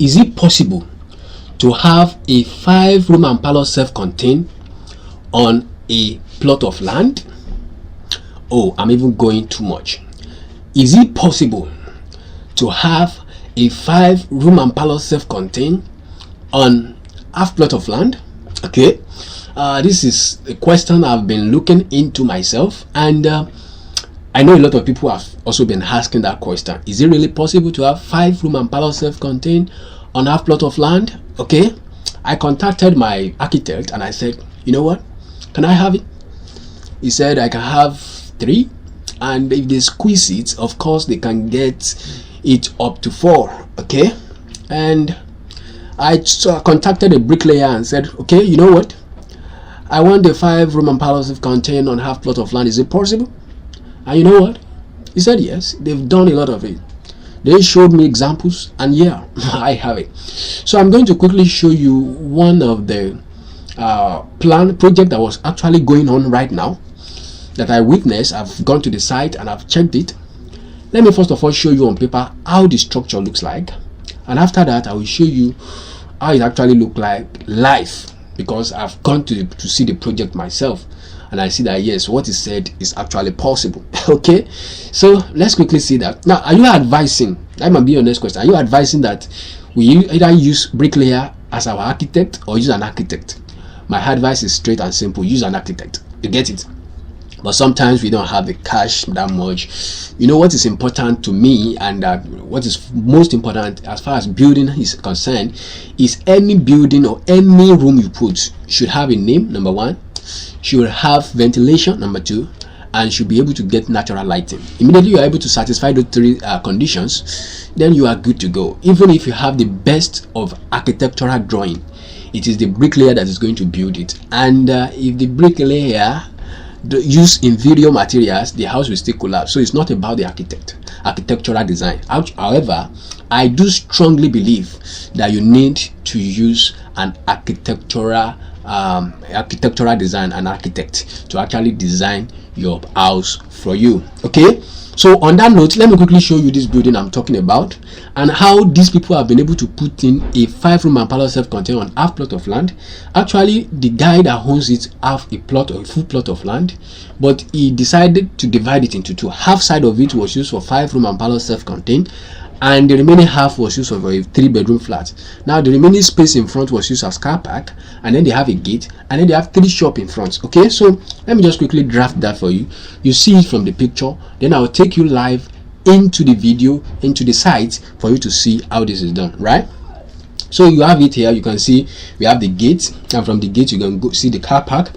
is it possible to have a 5-room and parlour self-contained on a plot of land? Oh, I'm even going too much. Is it possible to have a 5-room and parlour self-contained on half plot of land? Okay, this is a question I've been looking into myself, and I know a lot of people have also been asking that question. Is it really possible to have 5-room and parlour self-contained on half plot of land? Okay, I contacted my architect and I said, you know what, can I have it? He said I can have 3, and if they squeeze it, of course they can get it up to 4. Okay, and I contacted a bricklayer and said, okay, you know what, I want the 5-room and parlour self-contained on half plot of land. Is it possible? And you know what, he said yes, they've done a lot of it. They showed me examples, and yeah, I have it. So I'm going to quickly show you one of the project that was actually going on right now that I witnessed. I've gone to the site and I've checked it. Let me first of all show you on paper how the structure looks like, and after that I will show you how it actually look like live, because I've gone to see the project myself, and I see that yes, what is said is actually possible. Okay, so let's quickly see that. Now, are you advising, that might be your next question, are you advising that we either use bricklayer as our architect or use an architect? My advice is straight and simple: use an architect. You get it? But sometimes we don't have the cash that much. You know what is important to me, and what is most important as far as building is concerned, is any building or any room you put should have a name, number 1, should have ventilation, number 2, and should be able to get natural lighting. Immediately you are able to satisfy those 3 conditions, then you are good to go. Even if you have the best of architectural drawing, it is the bricklayer that is going to build it, and if the bricklayer use inferior materials, the house will still collapse. So it's not about the architectural design. However, I do strongly believe that you need to use an architectural design, an architect, to actually design your house for you. Okay, so on that note, let me quickly show you this building I'm talking about, and how these people have been able to put in a 5-room and parlour self-contained on half plot of land. Actually, the guy that owns it have a plot or a full plot of land, but he decided to divide it into 2. Half side of it was used for 5-room and parlour self-contained, and the remaining half was used for a 3-bedroom flat. Now the remaining space in front was used as car park, and then they have a gate, and then they have 3 shops in front. Okay, so let me just quickly draft that for you. You see it from the picture, then I'll take you live into the video, into the site, for you to see how this is done, right? So you have it here. You can see we have the gate, and from the gate you can go see the car park.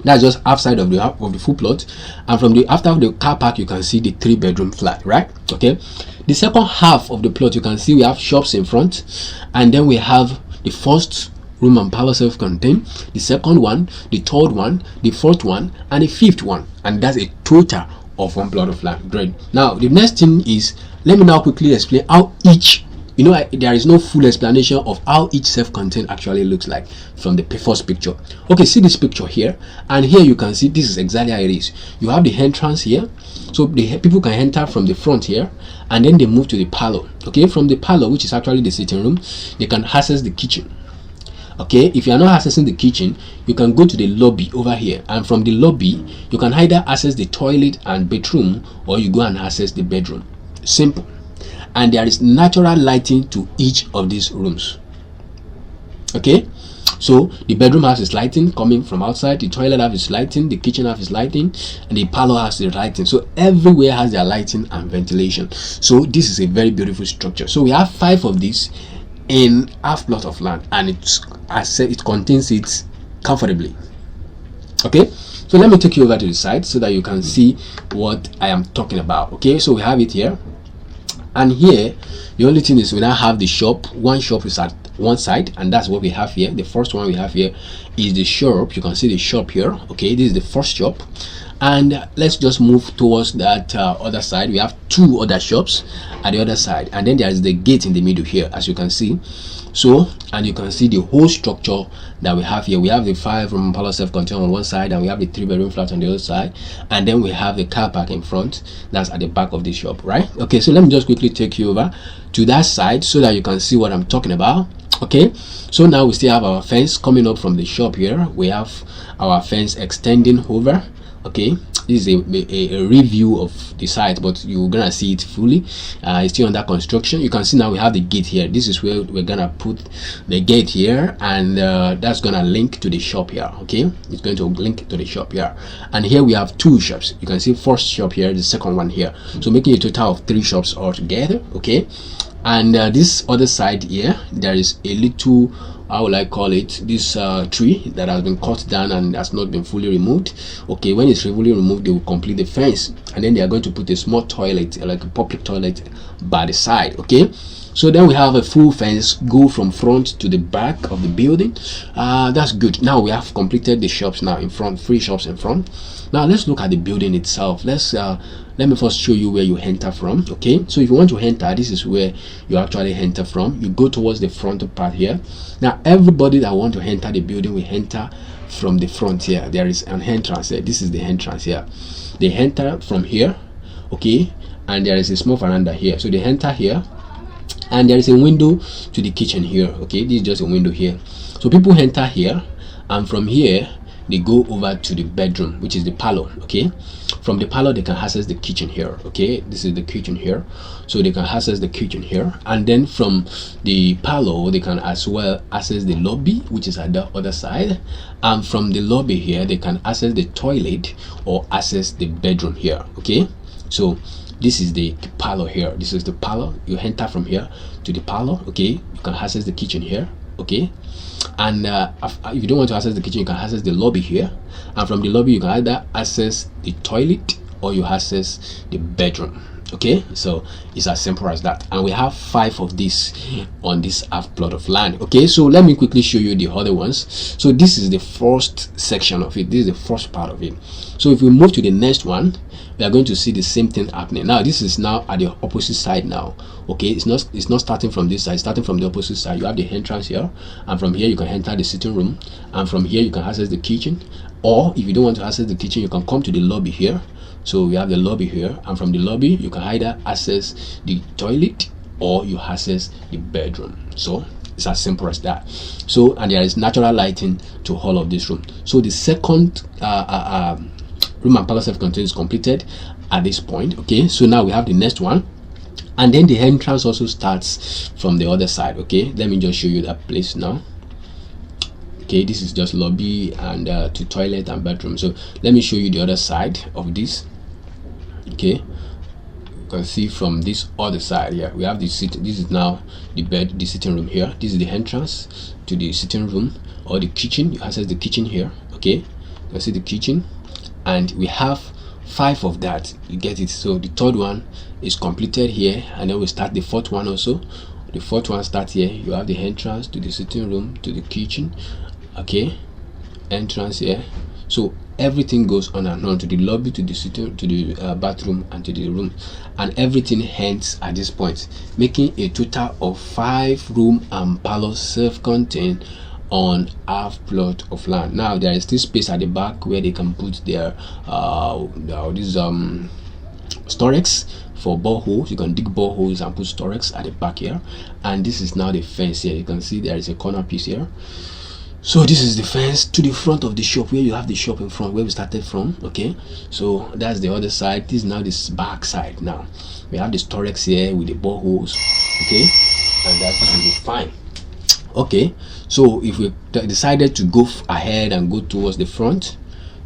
That's just half side of the full plot, and from the after the car park you can see the 3-bedroom flat, right? Okay, the second half of the plot you can see we have shops in front, and then we have the first room and parlour self-contained, the second one, the third one, the fourth one, and the 5th one, and that's a total of 1 plot of land. Great. Now the next thing is, let me now quickly explain how each, you know, there is no full explanation of how each self-contained actually looks like from the first picture. Okay, see this picture here, and here you can see this is exactly how it is. You have the entrance here, so the people can enter from the front here, and then they move to the parlour. Okay, from the parlour, which is actually the sitting room, they can access the kitchen. Okay, if you are not accessing the kitchen, you can go to the lobby over here, and from the lobby you can either access the toilet and bedroom, or you go and access the bedroom. Simple. And there is natural lighting to each of these rooms. Okay, so the bedroom has its lighting coming from outside, the toilet has its lighting, the kitchen has its lighting, and the parlour has the lighting. So everywhere has their lighting and ventilation. So this is a very beautiful structure. So we have 5 of these in half plot of land, and it's, as I said, it contains it comfortably. Okay, so let me take you over to the side so that you can see what I am talking about. Okay, so we have it here, and here the only thing is we now have the shop. One shop is at one side, and that's what we have here. The first one we have here is the shop. You can see the shop here. Okay, this is the first shop, And let's just move towards that other side. We have two other shops at the other side, and then there is the gate in the middle here, as you can see. So, and you can see the whole structure that we have here. We have the 5-room parlor self-contained on one side, and we have the 3-bedroom flat on the other side, and then we have the car park in front. That's at the back of the shop, right? Okay, so let me just quickly take you over to that side so that you can see what I'm talking about. Okay, so now we still have our fence coming up from the shop here. We have our fence extending over. Okay, this is a review of the site, but you're gonna see it fully. It's still under construction. You can see now we have the gate here. This is where we're gonna put the gate here, and that's gonna link to the shop here. Okay, it's going to link to the shop here, and here we have two shops. You can see first shop here, the second one here, so making a total of 3 shops altogether. Okay, and this other side here, there is a little, how will I call it, this tree that has been cut down and has not been fully removed. Okay, when it's fully removed, they will complete the fence, and then they are going to put a small toilet, like a public toilet, by the side. Okay, so then we have a full fence go from front to the back of the building. That's good. Now we have completed the shops now in front, 3 shops in front. Now let's look at the building itself. Let me first show you where you enter from. Okay, so if you want to enter, this is where you actually enter from. You go towards the front part here. Now everybody that want to enter the building will enter from the front here. There is an entrance here. This is the entrance here. They enter from here. Okay, and there is a small veranda here, so they enter here, and there is a window to the kitchen here. Okay, this is just a window here, so people enter here, and from here they go over to the bedroom, which is the parlor. Okay, from the parlor they can access the kitchen here. Okay, this is the kitchen here, so they can access the kitchen here, and then from the parlor they can as well access the lobby, which is at the other side, and from the lobby here they can access the toilet or access the bedroom here. Okay, so this is the parlor here. This is the parlor. You enter from here to the parlor. Okay, you can access the kitchen here. Okay, and if you don't want to access the kitchen, you can access the lobby here, and from the lobby you can either access the toilet or you access the bedroom. Okay, so it's as simple as that, and we have 5 of these on this half plot of land. Okay, so let me quickly show you the other ones. So this is the first section of it. This is the first part of it. So if we move to the next one, we are going to see the same thing happening. Now this is now at the opposite side now. Okay, it's not starting from this side, it's starting from the opposite side. You have the entrance here, and from here you can enter the sitting room, and from here you can access the kitchen, or if you don't want to access the kitchen, you can come to the lobby here. So we have the lobby here, and from the lobby you can either access the toilet or you access the bedroom. So it's as simple as that. So, and there is natural lighting to all of this room. So the second room and parlor self-contained is completed at this point. Okay, so now we have the next one, and then the entrance also starts from the other side. Okay, let me just show you that place now. Okay, this is just lobby and to toilet and bedroom. So let me show you the other side of this. Okay, you can see from this other side here we have the seat. This is now the bed, the sitting room here. This is the entrance to the sitting room or the kitchen. You access the kitchen here. Okay, you can see the kitchen, and we have 5 of that. You get it? So the third one is completed here, and then we start the fourth one also. The fourth one starts here. You have the entrance to the sitting room, to the kitchen. Okay, entrance here. So everything goes on and on to the lobby, to the sitting, to the bathroom, and to the room, and everything ends at this point, making a total of 5 room and parlor self-contained on half plot of land. Now there is this space at the back where they can put their storage for boreholes. You can dig boreholes and put storage at the back here, and this is now the fence here. You can see there is a corner piece here. So this is the fence to the front of the shop, where you have the shop in front where we started from. Okay, so that's the other side. This is now this back side. Now we have the storage here with the boreholes. Okay, and that will be fine. Okay, so if we decided to go ahead and go towards the front,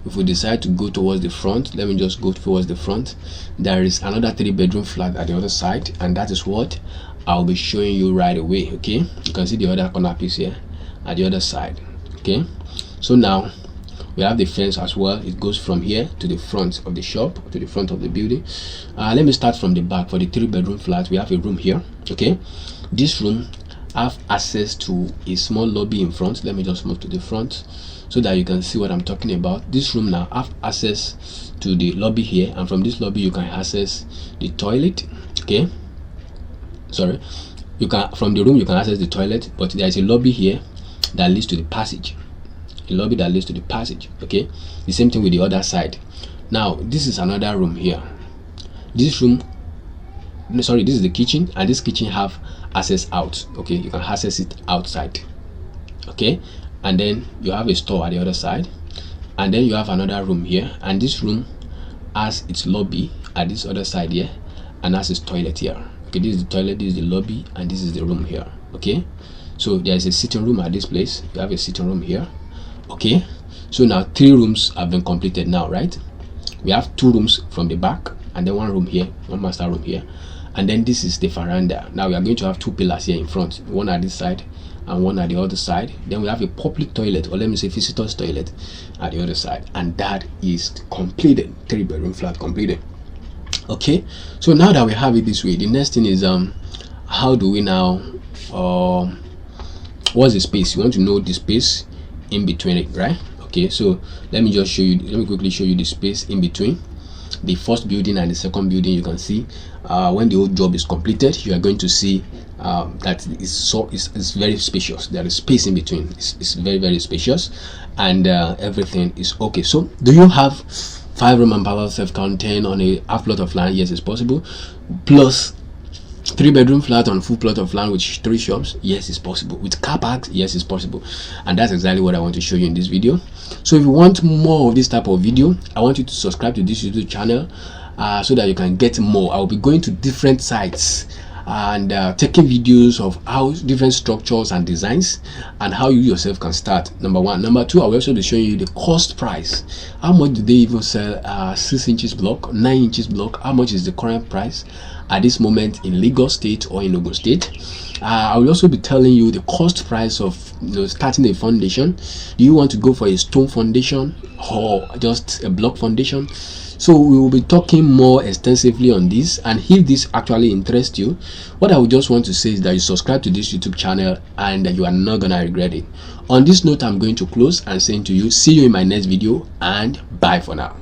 if we decide to go towards the front, let me just go towards the front. There is another 3-bedroom flat at the other side, and that is what I'll be showing you right away. Okay, you can see the other corner piece here at the other side. Okay, so now we have the fence as well. It goes from here to the front of the shop, to the front of the building. Let me start from the back. For the 3-bedroom flat, we have a room here. Okay, this room have access to a small lobby in front. Let me just move to the front. so that you can see what I'm talking about. This room now have access to the lobby here, and from this lobby you can access the toilet. Okay, sorry, you can, from the room you can access the toilet, but there is a lobby here that leads to the passage, a lobby that leads to the passage. Okay, the same thing with the other side. Now this is another room here. This room, sorry, this is the kitchen, and this kitchen have access out. Okay, you can access it outside. Okay, and then you have a store at the other side, and then you have another room here, and this room has its lobby at this other side here, and has its toilet here. Okay, this is the toilet, this is the lobby, and this is the room here. Okay, so there is a sitting room at this place. You have a sitting room here. Okay, so now 3 rooms have been completed now, right? We have 2 rooms from the back, and then 1 room here, 1 master room here, and then this is the veranda. Now we are going to have 2 pillars here in front, one at this side and one at the other side. Then we have a public toilet, or let me say visitors toilet, at the other side, and that is completed. 3-bedroom flat completed. Okay, so now that we have it this way, the next thing is how do we now what's the space? You want to know the space in between it, right? Okay, so let me just show you, let me quickly show you the space in between the first building and the second building. You can see when the whole job is completed, you are going to see that it's very spacious. There is space in between. It's very, very spacious, and everything is okay. So do you have 5-room and parlour self-contained on a half plot of land? Yes, it's possible. Plus 3-bedroom flat on full plot of land with 3 shops? Yes, it's possible. With car parks? Yes, it's possible. And that's exactly what I want to show you in this video. So if you want more of this type of video, I want you to subscribe to this YouTube channel so that you can get more. I will be going to different sites and taking videos of how different structures and designs, and how you yourself can start. Number 1. Number 2, I will also be showing you the cost price. How much do they even sell 6 inches block, 9 inches block? How much is the current price at this moment in Lagos State or in Ogun State? I will also be telling you the cost price of starting a foundation. Do you want to go for a stone foundation or just a block foundation? So we will be talking more extensively on this, and if this actually interests you, what I would just want to say is that you subscribe to this YouTube channel and you are not gonna regret it. On this note, I'm going to close and saying to you, see you in my next video, and bye for now.